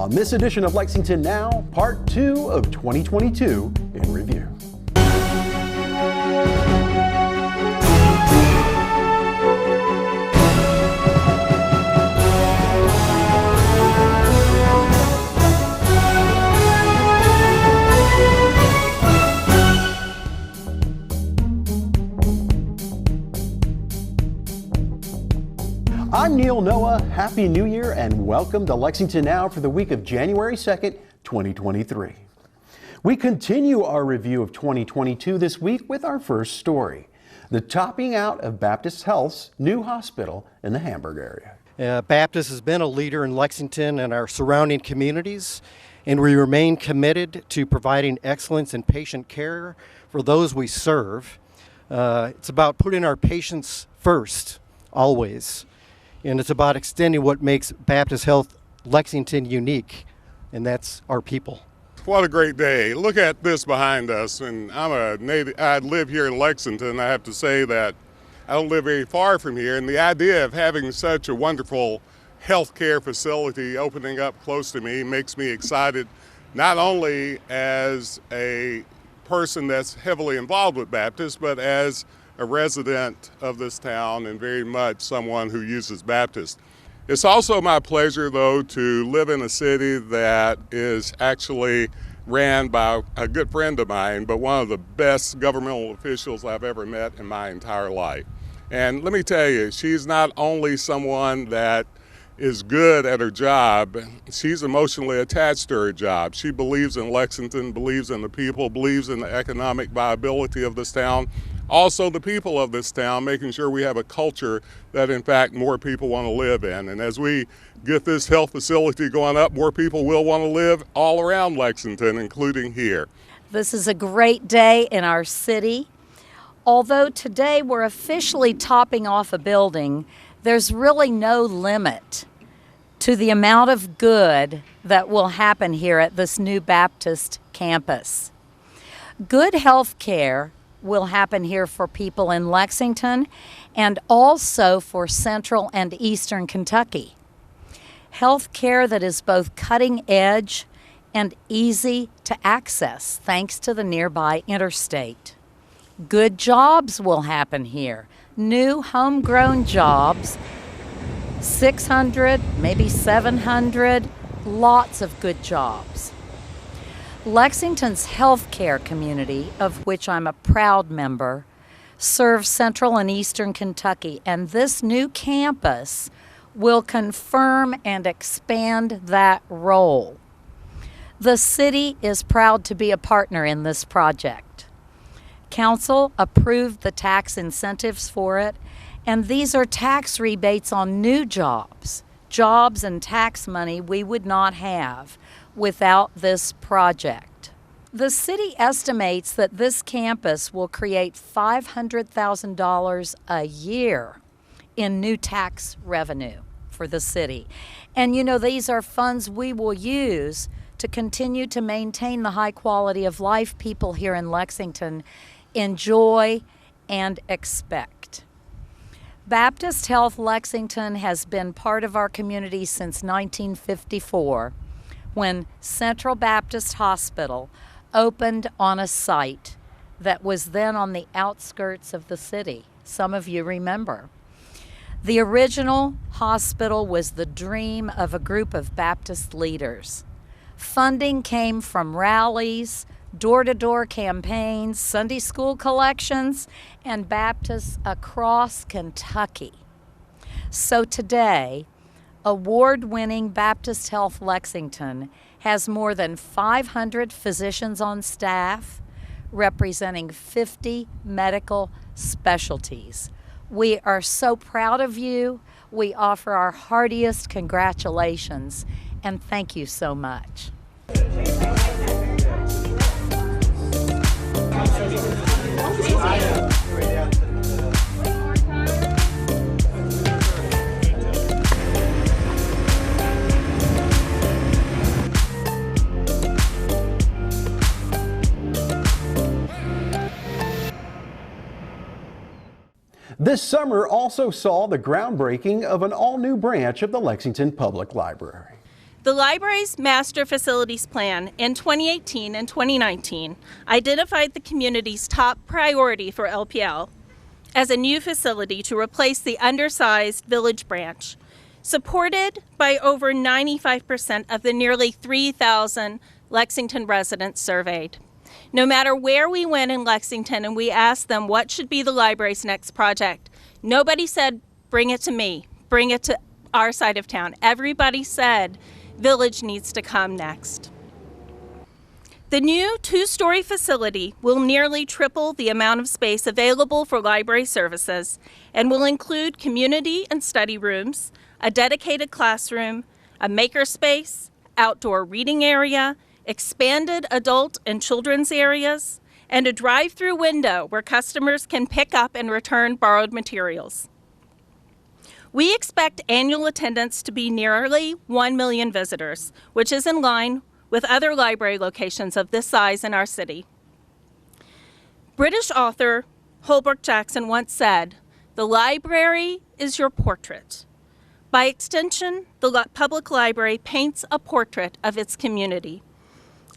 On this edition of Lexington Now, Part 2 of 2022 in review. I'm Neil Noah. Happy New Year and welcome to Lexington Now for the week of January 2nd, 2023. We continue our review of 2022 this week with our first story, the topping out of Baptist Health's new hospital in the Hamburg area. Baptist has been a leader in Lexington and our surrounding communities, and we remain committed to providing excellence in patient care for those we serve. It's about putting our patients first, always. And it's about extending what makes Baptist Health Lexington unique, and that's our people. What a great day. Look at this behind us. And I live here in Lexington. I have to say that I don't live very far from here. And the idea of having such a wonderful healthcare facility opening up close to me makes me excited, not only as a person that's heavily involved with Baptist, but as a resident of this town and very much someone who uses Baptist. It's also my pleasure, though, to live in a city that is actually ran by a good friend of mine, but one of the best governmental officials I've ever met in my entire life. And let me tell you, she's not only someone that is good at her job, she's emotionally attached to her job. She believes in Lexington, believes in the people, believes in the economic viability of this town. Also the people of this town, making sure we have a culture that in fact more people want to live in. And as we get this health facility going up, more people will want to live all around Lexington, including here. This is a great day in our city. Although today we're officially topping off a building, there's really no limit to the amount of good that will happen here at this new Baptist campus. Good health care will happen here for people in Lexington and also for Central and Eastern Kentucky. Health care that is both cutting edge and easy to access thanks to the nearby interstate. Good jobs will happen here. New homegrown jobs, 600, maybe 700, lots of good jobs. Lexington's healthcare community, of which I'm a proud member, serves Central and Eastern Kentucky, and this new campus will confirm and expand that role. The city is proud to be a partner in this project. Council approved the tax incentives for it, and these are tax rebates on new jobs and tax money we would not have without this project. The city estimates that this campus will create $500,000 a year in new tax revenue for the city. And you know, these are funds we will use to continue to maintain the high quality of life people here in Lexington enjoy and expect. Baptist Health Lexington has been part of our community since 1954, when Central Baptist Hospital opened on a site that was then on the outskirts of the city. Some of you remember. The original hospital was the dream of a group of Baptist leaders. Funding came from rallies, door-to-door campaigns, Sunday school collections, and Baptists across Kentucky. So today, award-winning Baptist Health Lexington has more than 500 physicians on staff, representing 50 medical specialties. We are so proud of you. We offer our heartiest congratulations, and thank you so much. This summer also saw the groundbreaking of an all-new branch of the Lexington Public Library. The library's master facilities plan in 2018 and 2019 identified the community's top priority for LPL as a new facility to replace the undersized Village branch, supported by over 95% of the nearly 3,000 Lexington residents surveyed. No matter where we went in Lexington and we asked them what should be the library's next project, nobody said, bring it to me, bring it to our side of town. Everybody said, Village needs to come next. The new two-story facility will nearly triple the amount of space available for library services and will include community and study rooms, a dedicated classroom, a makerspace, outdoor reading area, expanded adult and children's areas, and a drive-through window where customers can pick up and return borrowed materials. We expect annual attendance to be nearly 1 million visitors, which is in line with other library locations of this size in our city. British author Holbrook Jackson once said, "The library is your portrait." By extension, the public library paints a portrait of its community.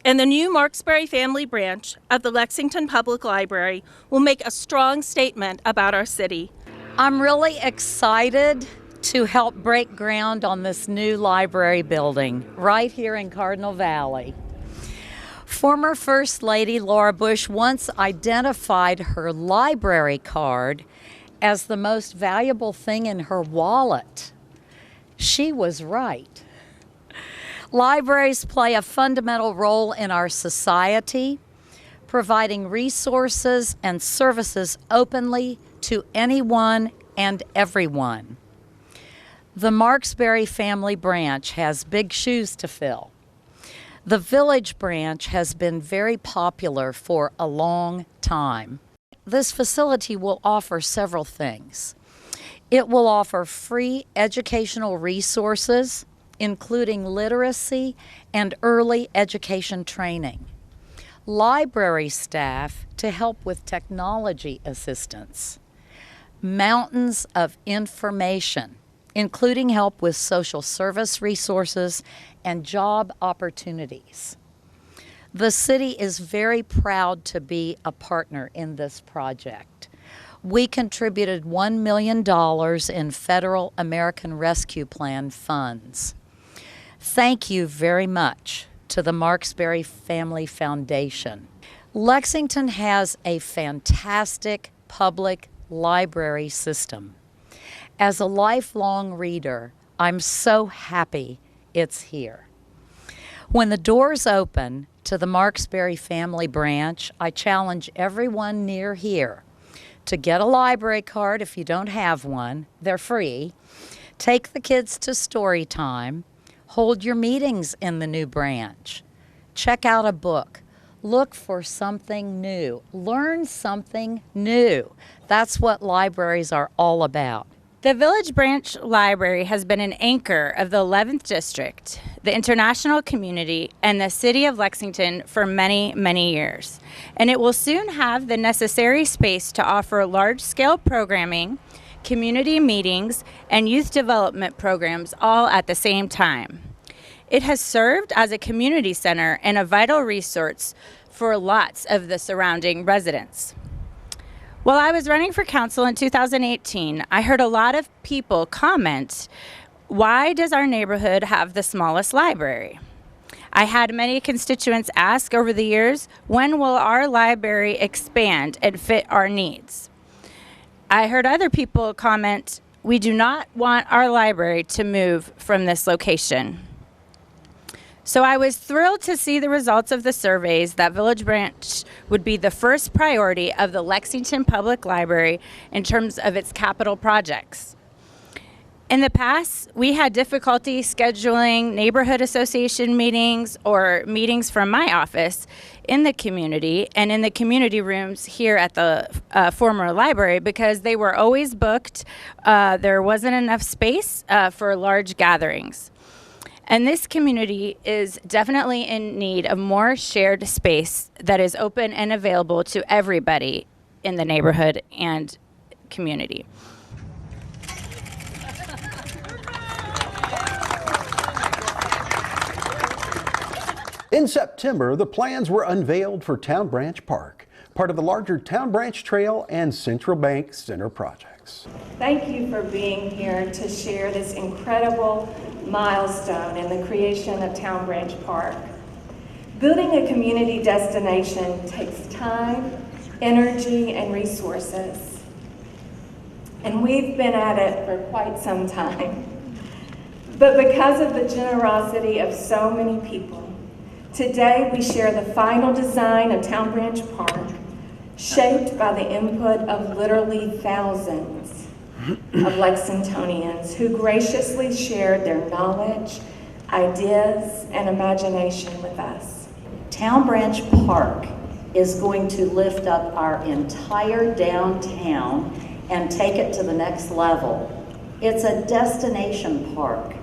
And the new Marksbury family branch of the Lexington Public Library will make a strong statement about our city. I'm really excited to help break ground on this new library building right here in Cardinal Valley. Former First Lady Laura Bush once identified her library card as the most valuable thing in her wallet. She was right. Libraries play a fundamental role in our society, providing resources and services openly to anyone and everyone. The Marksbury family branch has big shoes to fill. The Village branch has been very popular for a long time. This facility will offer several things. It will offer free educational resources, including literacy and early education training. Library staff to help with technology assistance. Mountains of information, including help with social service resources and job opportunities. The city is very proud to be a partner in this project. We contributed $1 million in federal American Rescue Plan funds. Thank you very much to the Marksbury Family Foundation. Lexington has a fantastic public library system. As a lifelong reader, I'm so happy it's here. When the doors open to the Marksbury Family Branch, I challenge everyone near here to get a library card if you don't have one. They're free. Take the kids to story time. Hold your meetings in the new branch. Check out a book. Look for something new. Learn something new. That's what libraries are all about. The Village Branch Library has been an anchor of the 11th District, the international community, and the city of Lexington for many, many years. And it will soon have the necessary space to offer large-scale programming, community meetings, and youth development programs all at the same time. It has served as a community center and a vital resource for lots of the surrounding residents. While I was running for council in 2018, I heard a lot of people comment, why does our neighborhood have the smallest library? I had many constituents ask over the years, when will our library expand and fit our needs? I heard other people comment, we do not want our library to move from this location. So I was thrilled to see the results of the surveys that Village Branch would be the first priority of the Lexington Public Library in terms of its capital projects. In the past, we had difficulty scheduling neighborhood association meetings or meetings from my office in the community and in the community rooms here at the former library because they were always booked. There wasn't enough space for large gatherings. And this community is definitely in need of more shared space that is open and available to everybody in the neighborhood and community. In September, the plans were unveiled for Town Branch Park, part of the larger Town Branch Trail and Central Bank Center projects. Thank you for being here to share this incredible milestone in the creation of Town Branch Park. Building a community destination takes time, energy, and resources. And we've been at it for quite some time. But because of the generosity of so many people, today we share the final design of Town Branch Park, shaped by the input of literally thousands of Lexingtonians who graciously shared their knowledge, ideas, and imagination with us. Town Branch Park is going to lift up our entire downtown and take it to the next level. It's a destination park.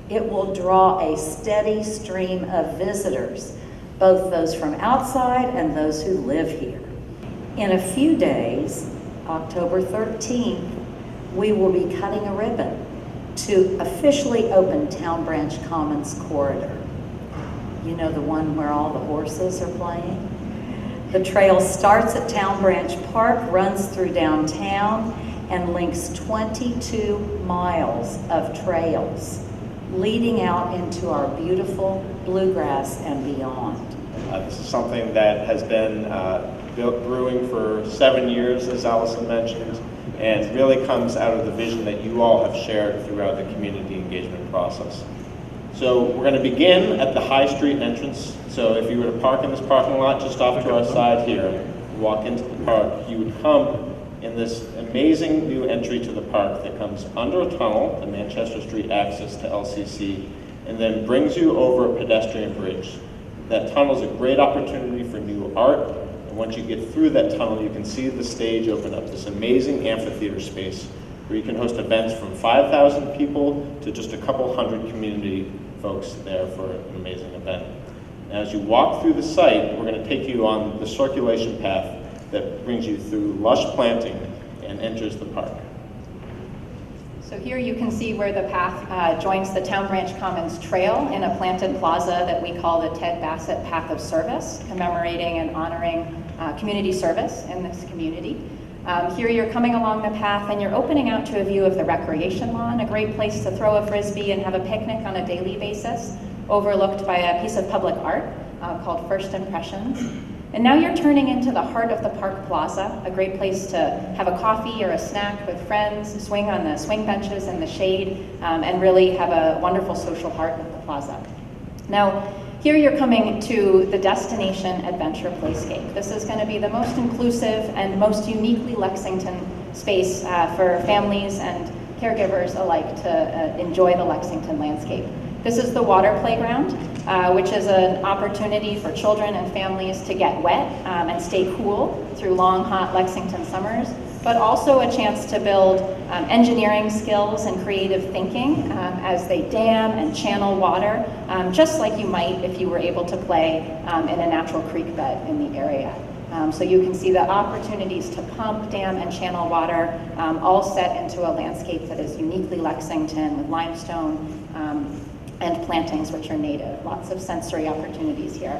It will draw a steady stream of visitors, both those from outside and those who live here. In a few days, October 13th, we will be cutting a ribbon to officially open Town Branch Commons Corridor. You know, the one where all the horses are playing? The trail starts at Town Branch Park, runs through downtown, and links 22 miles of trails leading out into our beautiful bluegrass and beyond. This is something that has been brewing for 7 years, as Allison mentioned, and really comes out of the vision that you all have shared throughout the community engagement process. So we're going to begin at the High Street entrance. So if you were to park in this parking lot just off to our side here, walk into the park, you would come in this amazing new entry to the park that comes under a tunnel, the Manchester Street access to LCC, and then brings you over a pedestrian bridge. That tunnel is a great opportunity for new art, and once you get through that tunnel, you can see the stage open up, this amazing amphitheater space where you can host events from 5,000 people to just a couple hundred community folks there for an amazing event. Now, as you walk through the site, we're going to take you on the circulation path that brings you through lush planting and enters the park. So here you can see where the path joins the Town Branch Commons Trail in a planted plaza that we call the Ted Bassett Path of Service, commemorating and honoring community service in this community. Here you're coming along the path and you're opening out to a view of the recreation lawn, a great place to throw a frisbee and have a picnic on a daily basis, overlooked by a piece of public art called First Impressions. And now you're turning into the heart of the Park Plaza, a great place to have a coffee or a snack with friends, swing on the swing benches in the shade, and really have a wonderful social heart of the plaza. Now, here you're coming to the Destination Adventure Playscape. This is going to be the most inclusive and most uniquely Lexington space for families and caregivers alike to enjoy the Lexington landscape. This is the water playground, which is an opportunity for children and families to get wet and stay cool through long, hot Lexington summers, but also a chance to build engineering skills and creative thinking as they dam and channel water, just like you might if you were able to play in a natural creek bed in the area. So you can see the opportunities to pump, dam, and channel water all set into a landscape that is uniquely Lexington with limestone and plantings which are native. Lots of sensory opportunities here.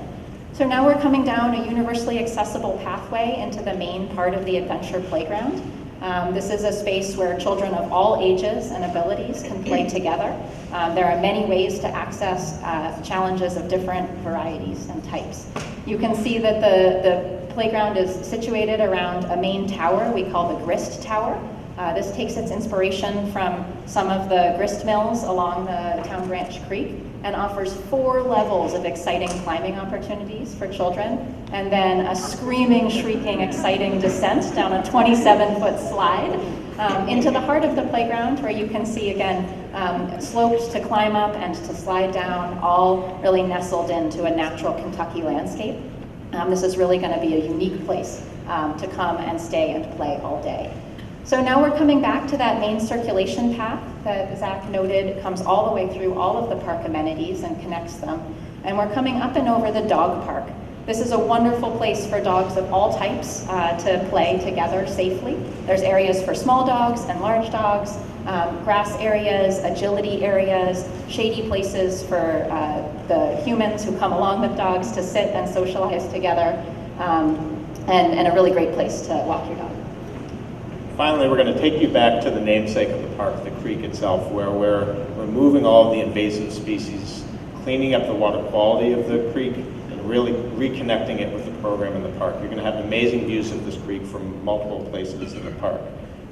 So now we're coming down a universally accessible pathway into the main part of the adventure playground. This is a space where children of all ages and abilities can play together. There are many ways to access challenges of different varieties and types. You can see that the playground is situated around a main tower we call the Grist Tower. This takes its inspiration from some of the grist mills along the Town Branch Creek and offers 4 levels of exciting climbing opportunities for children, and then a screaming, shrieking, exciting descent down a 27-foot slide into the heart of the playground, where you can see, again, slopes to climb up and to slide down, all really nestled into a natural Kentucky landscape. This is really going to be a unique place to come and stay and play all day. So now we're coming back to that main circulation path that Zach noted comes all the way through all of the park amenities and connects them. And we're coming up and over the dog park. This is a wonderful place for dogs of all types to play together safely. There's areas for small dogs and large dogs, grass areas, agility areas, shady places for the humans who come along with dogs to sit and socialize together, and a really great place to walk your dog. Finally, we're going to take you back to the namesake of the park, the creek itself, where we're removing all of the invasive species, cleaning up the water quality of the creek, and really reconnecting it with the program in the park. You're going to have amazing views of this creek from multiple places in the park.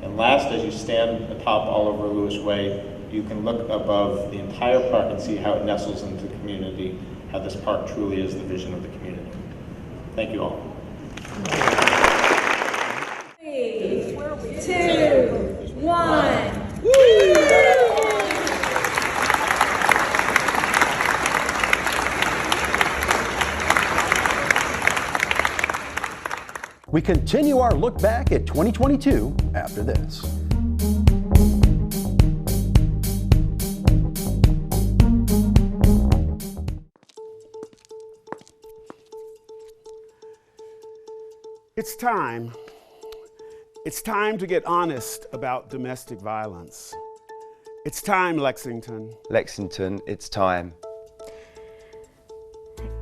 And last, as you stand atop Oliver Lewis Way, you can look above the entire park and see how it nestles into the community, how this park truly is the vision of the community. Thank you all. 3, 2, 1. We continue our look back at 2022 after this. It's time. It's time to get honest about domestic violence. It's time, Lexington. Lexington, it's time.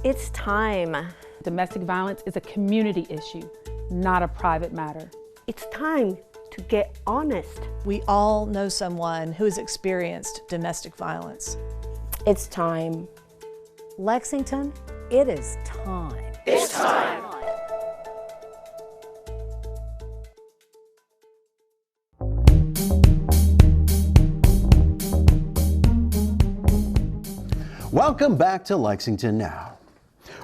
It's time. Domestic violence is a community issue, not a private matter. It's time to get honest. We all know someone who has experienced domestic violence. It's time. Lexington, it is time. It's time. Welcome back to Lexington Now.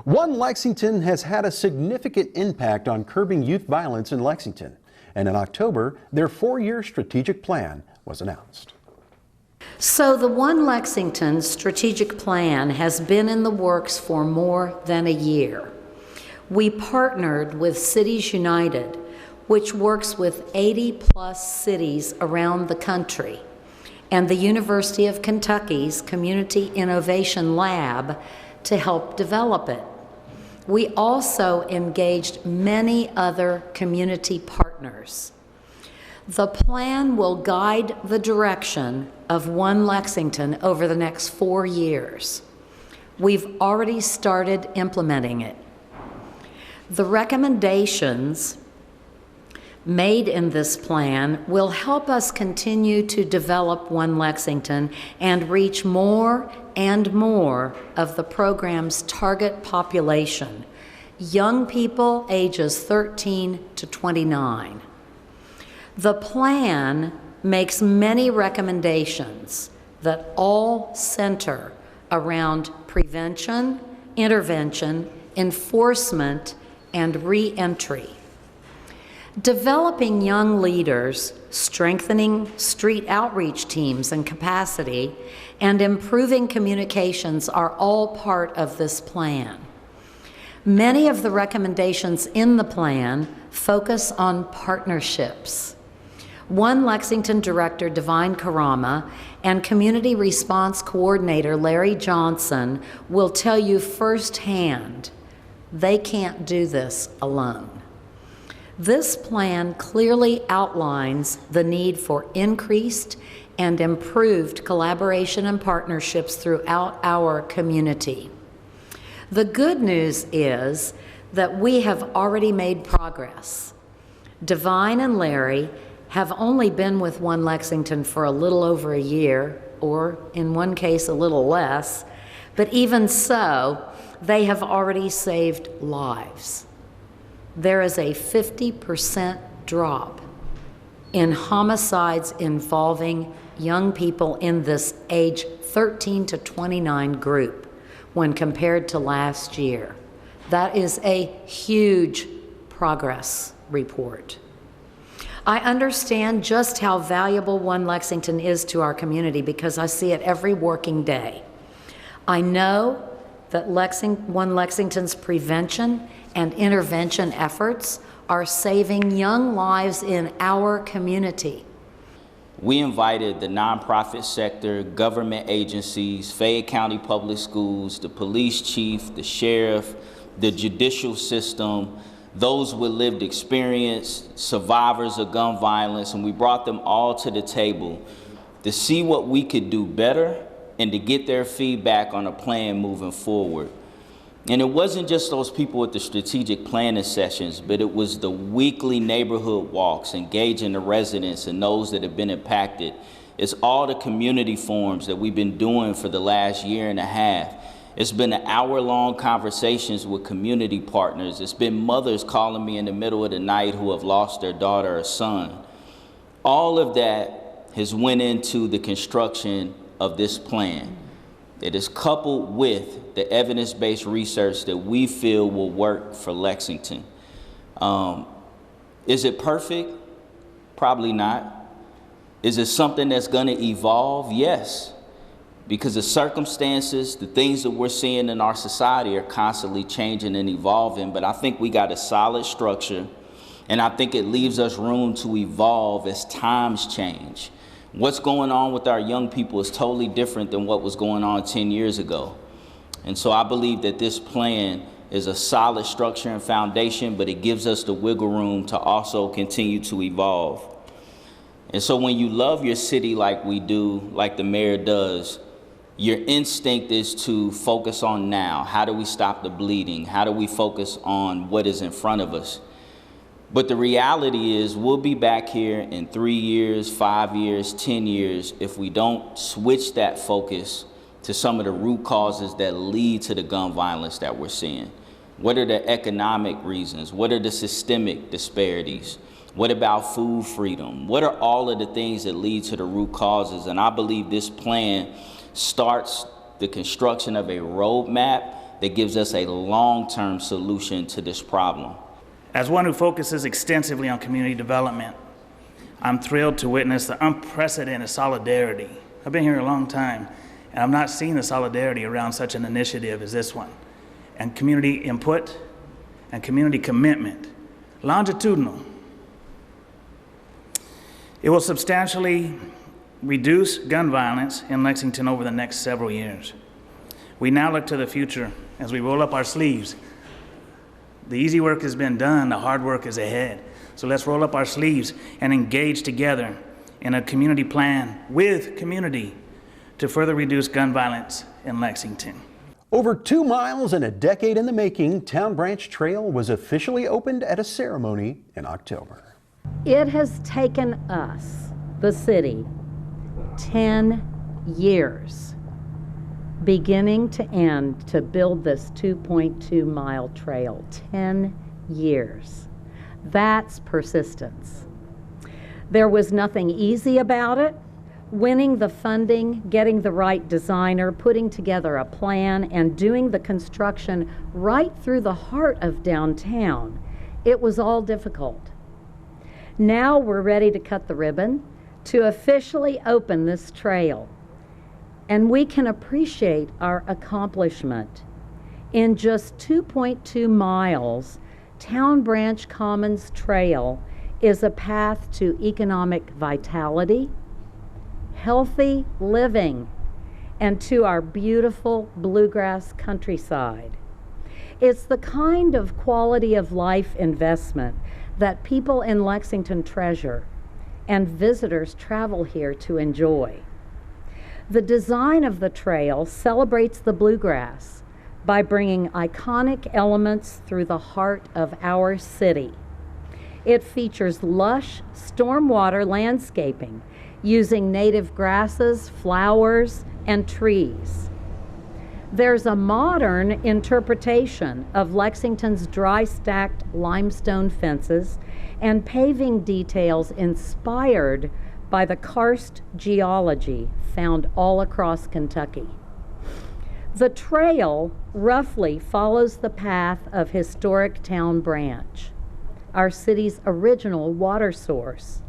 One Lexington has had a significant impact on curbing youth violence in Lexington, and in October, their 4-year strategic plan was announced. So the One Lexington strategic plan has been in the works for more than a year. We partnered with Cities United, which works with 80-plus cities around the country, and the University of Kentucky's Community Innovation Lab to help develop it. We also engaged many other community partners. The plan will guide the direction of One Lexington over the next 4 years. We've already started implementing it. The recommendations made in this plan will help us continue to develop One Lexington and reach more and more of the program's target population, young people ages 13 to 29. The plan makes many recommendations that all center around prevention, intervention, enforcement, and re-entry. Developing young leaders, strengthening street outreach teams and capacity, and improving communications are all part of this plan. Many of the recommendations in the plan focus on partnerships. One Lexington Director, Divine Karama, and Community Response Coordinator, Larry Johnson, will tell you firsthand they can't do this alone. This plan clearly outlines the need for increased and improved collaboration and partnerships throughout our community. The good news is that we have already made progress. Divine and Larry have only been with One Lexington for a little over a year, or in one case a little less, but even so, they have already saved lives. There is a 50% drop in homicides involving young people in this age 13 to 29 group when compared to last year. That is a huge progress report. I understand just how valuable One Lexington is to our community because I see it every working day. I know that One Lexington's prevention and intervention efforts are saving young lives in our community. We invited the nonprofit sector, government agencies, Fayette County Public Schools, the police chief, the sheriff, the judicial system, those with lived experience, survivors of gun violence, and we brought them all to the table to see what we could do better and to get their feedback on a plan moving forward. And it wasn't just those people at the strategic planning sessions, but it was the weekly neighborhood walks, engaging the residents and those that have been impacted. It's all the community forums that we've been doing for the last year and a half. It's been hour-long conversations with community partners. It's been mothers calling me in the middle of the night who have lost their daughter or son. All of that has went into the construction of this plan. It is coupled with the evidence-based research that we feel will work for Lexington. Is it perfect? Probably not. Is it something that's going to evolve? Yes. Because the circumstances, the things that we're seeing in our society are constantly changing and evolving, but I think we got a solid structure, and I think it leaves us room to evolve as times change. What's going on with our young people is totally different than what was going on 10 years ago. And so I believe that this plan is a solid structure and foundation, but it gives us the wiggle room to also continue to evolve. And so when you love your city like we do, like the mayor does, your instinct is to focus on now. How do we stop the bleeding? How do we focus on what is in front of us? But the reality is we'll be back here in 3 years, 5 years, 10 years if we don't switch that focus to some of the root causes that lead to the gun violence that we're seeing. What are the economic reasons? What are the systemic disparities? What about food freedom? What are all of the things that lead to the root causes? And I believe this plan starts the construction of a roadmap that gives us a long-term solution to this problem. As one who focuses extensively on community development, I'm thrilled to witness the unprecedented solidarity. I've been here a long time, and I've not seen the solidarity around such an initiative as this one. And community input and community commitment, longitudinal. It will substantially reduce gun violence in Lexington over the next several years. We now look to the future as we roll up our sleeves. The easy work has been done, the hard work is ahead. So let's roll up our sleeves and engage together in a community plan with community to further reduce gun violence in Lexington. Over 2 miles and a decade in the making, Town Branch Trail was officially opened at a ceremony in October. It has taken us, the city, 10 years, beginning to end, to build this 2.2 mile trail. 10 years. That's persistence. There was nothing easy about it. Winning the funding, getting the right designer, putting together a plan, and doing the construction right through the heart of downtown. It was all difficult. Now we're ready to cut the ribbon, to officially open this trail. And we can appreciate our accomplishment. In just 2.2 miles, Town Branch Commons Trail is a path to economic vitality, healthy living, and to our beautiful bluegrass countryside. It's the kind of quality of life investment that people in Lexington treasure and visitors travel here to enjoy. The design of the trail celebrates the bluegrass by bringing iconic elements through the heart of our city. It features lush stormwater landscaping using native grasses, flowers, and trees. There's a modern interpretation of Lexington's dry stacked limestone fences and paving details inspired by the karst geology found all across Kentucky. The trail roughly follows the path of historic Town Branch, our city's original water source,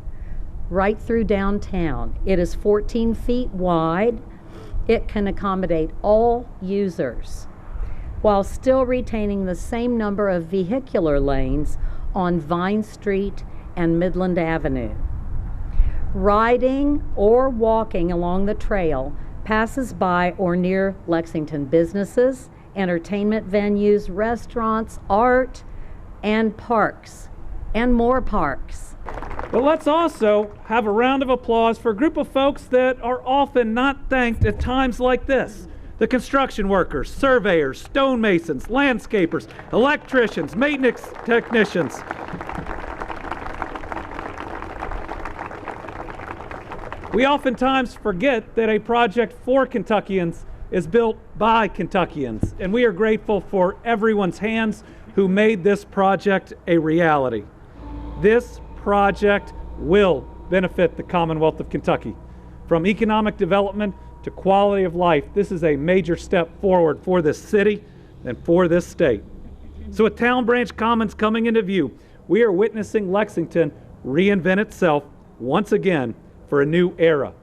right through downtown. It is 14 feet wide. It can accommodate all users while still retaining the same number of vehicular lanes on Vine Street and Midland Avenue. Riding or walking along the trail passes by or near Lexington businesses, entertainment venues, restaurants, art, and parks, and more parks. But let's also have a round of applause for a group of folks that are often not thanked at times like this. The construction workers, surveyors, stonemasons, landscapers, electricians, maintenance technicians. We oftentimes forget that a project for Kentuckians is built by Kentuckians, and we are grateful for everyone's hands who made this project a reality. This project will benefit the Commonwealth of Kentucky. From economic development to quality of life, this is a major step forward for this city and for this state. So with Town Branch Commons coming into view, we are witnessing Lexington reinvent itself once again for a new era.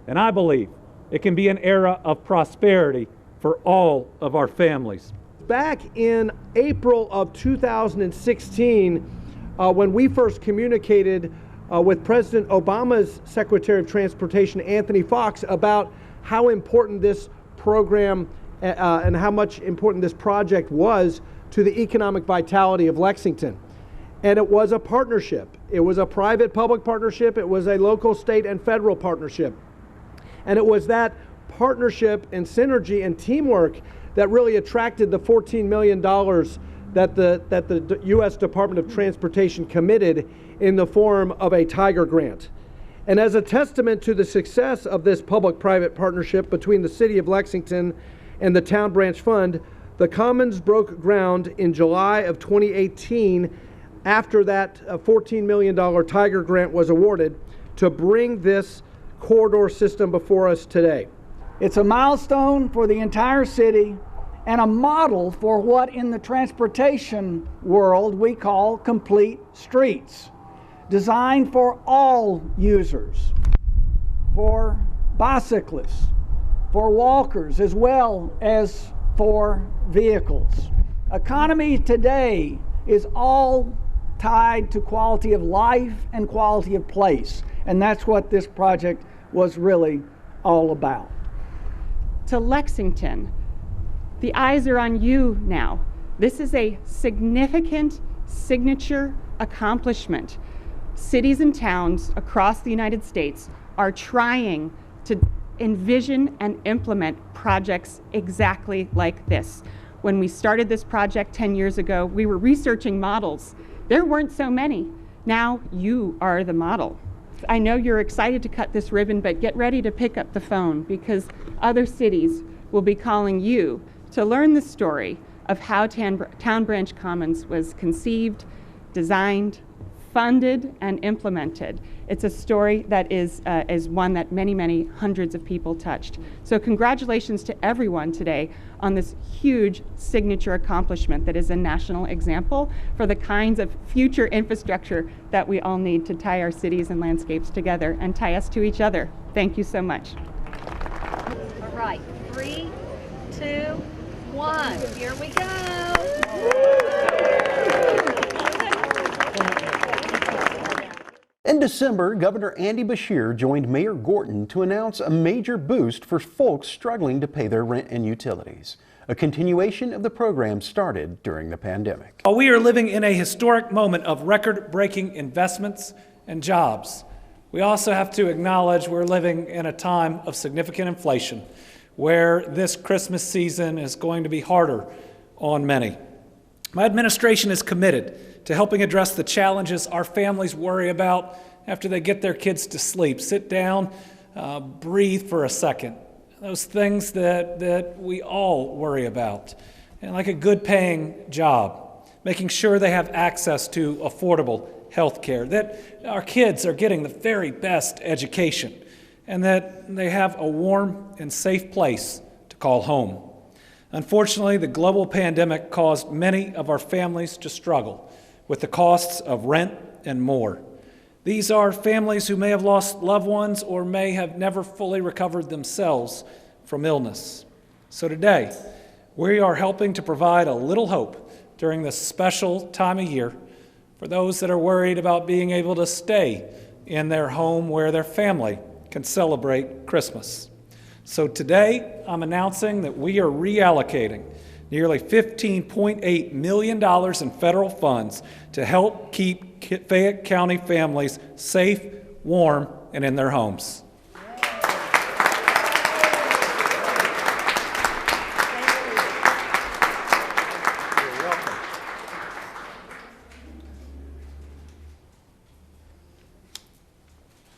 And I believe it can be an era of prosperity for all of our families. Back in April of 2016, when we first communicated with President Obama's Secretary of Transportation, Anthony Fox, about how important this program and how much important this project was to the economic vitality of Lexington. And it was a partnership. It was a private-public partnership. It was a local, state, and federal partnership. And it was that partnership and synergy and teamwork that really attracted the $14 million that the U.S. Department of Transportation committed in the form of a Tiger Grant. And as a testament to the success of this public-private partnership between the City of Lexington and the Town Branch Fund, the Commons broke ground in July of 2018 after that $14 million Tiger Grant was awarded to bring this corridor system before us today. It's a milestone for the entire city and a model for what in the transportation world we call complete streets, designed for all users, for bicyclists, for walkers, as well as for vehicles. Economy today is all tied to quality of life and quality of place, and that's what this project was really all about. To Lexington, the eyes are on you now. This is a significant signature accomplishment. Cities and towns across the United States are trying to envision and implement projects exactly like this. When we started this project 10 years ago, we were researching models. There weren't so many. Now you are the model. I know you're excited to cut this ribbon, but get ready to pick up the phone because cities will be calling you to learn the story of how Town Branch Commons was conceived, designed, funded, and implemented. It's a story that is one that many, many hundreds of people touched. So congratulations to everyone today on this huge signature accomplishment that is a national example for the kinds of future infrastructure that we all need to tie our cities and landscapes together and tie us to each other. Thank you so much. All right, 3, 2, 1, here we go. In December, Governor Andy Beshear joined Mayor Gorton to announce a major boost for folks struggling to pay their rent and utilities, a continuation of the program started during the pandemic. We are living in a historic moment of record-breaking investments and jobs. We also have to acknowledge we're living in a time of significant inflation, where this Christmas season is going to be harder on many. My administration is committed to helping address the challenges our families worry about after they get their kids to sleep. Sit down, breathe for a second. Those things that we all worry about. And like a good paying job, making sure they have access to affordable health care, that our kids are getting the very best education, and that they have a warm and safe place to call home. Unfortunately, the global pandemic caused many of our families to struggle with the costs of rent and more. These are families who may have lost loved ones or may have never fully recovered themselves from illness. So today, we are helping to provide a little hope during this special time of year for those that are worried about being able to stay in their home where their family can celebrate Christmas. So today, I'm announcing that we are reallocating nearly $15.8 million in federal funds to help keep Fayette County families safe, warm, and in their homes.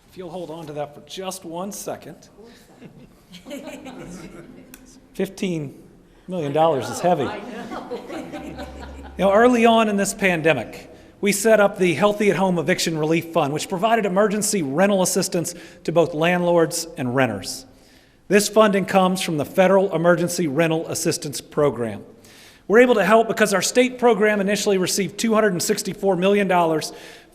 If you'll hold on to that for just 1 second. $15 million is heavy. Early on in this pandemic, we set up the Healthy at Home Eviction Relief Fund, which provided emergency rental assistance to both landlords and renters. This funding comes from the Federal Emergency Rental Assistance Program. We're able to help because our state program initially received $264 million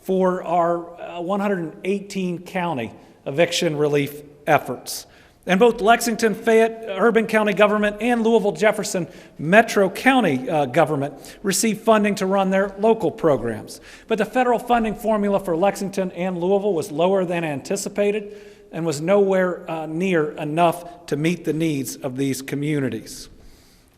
for our 118 county eviction relief efforts. And both Lexington, Fayette Urban County Government and Louisville Jefferson Metro County Government received funding to run their local programs. But the federal funding formula for Lexington and Louisville was lower than anticipated and was nowhere near enough to meet the needs of these communities.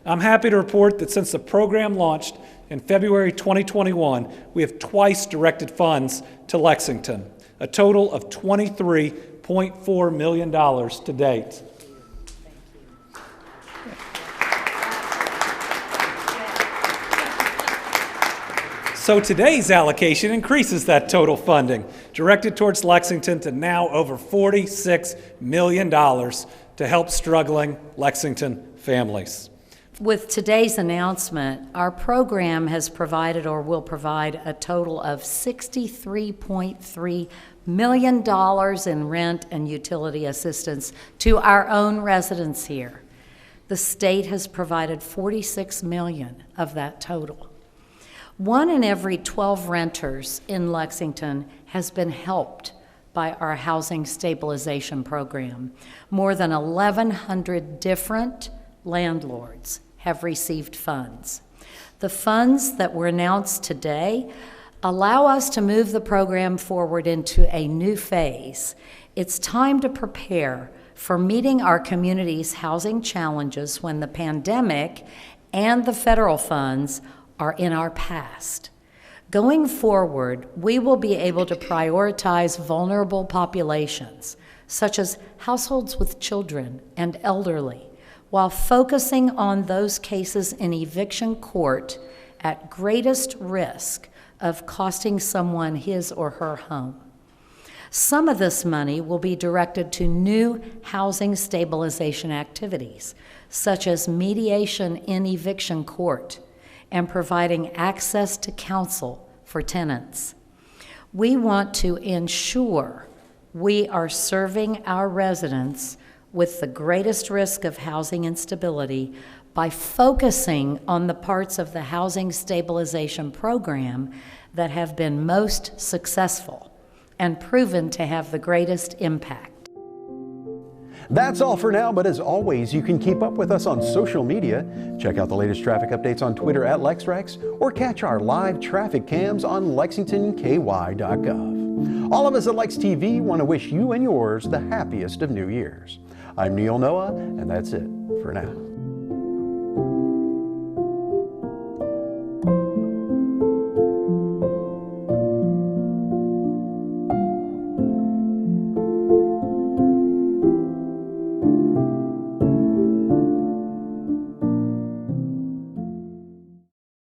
I'm happy to report that since the program launched in February 2021, we have twice directed funds to Lexington, a total of $23.4 million to date. So today's allocation increases that total funding, directed towards Lexington, to now over $46 million to help struggling Lexington families. With today's announcement, our program has provided or will provide a total of $63.3 million in rent and utility assistance to our own residents here. The state has provided $46 million of that total. 1 in every 12 renters in Lexington has been helped by our housing stabilization program. More than 1,100 different landlords have received funds. The funds that were announced today allow us to move the program forward into a new phase. It's time to prepare for meeting our community's housing challenges when the pandemic and the federal funds are in our past. Going forward, we will be able to prioritize vulnerable populations, such as households with children and elderly, while focusing on those cases in eviction court at greatest risk of costing someone his or her home. Some of this money will be directed to new housing stabilization activities, such as mediation in eviction court and providing access to counsel for tenants. We want to ensure we are serving our residents with the greatest risk of housing instability by focusing on the parts of the housing stabilization program that have been most successful and proven to have the greatest impact. That's all for now, but as always, you can keep up with us on social media. Check out the latest traffic updates on Twitter at LexRex, or catch our live traffic cams on LexingtonKY.gov. All of us at Lex TV want to wish you and yours the happiest of New Year's. I'm Neil Noah, and that's it for now.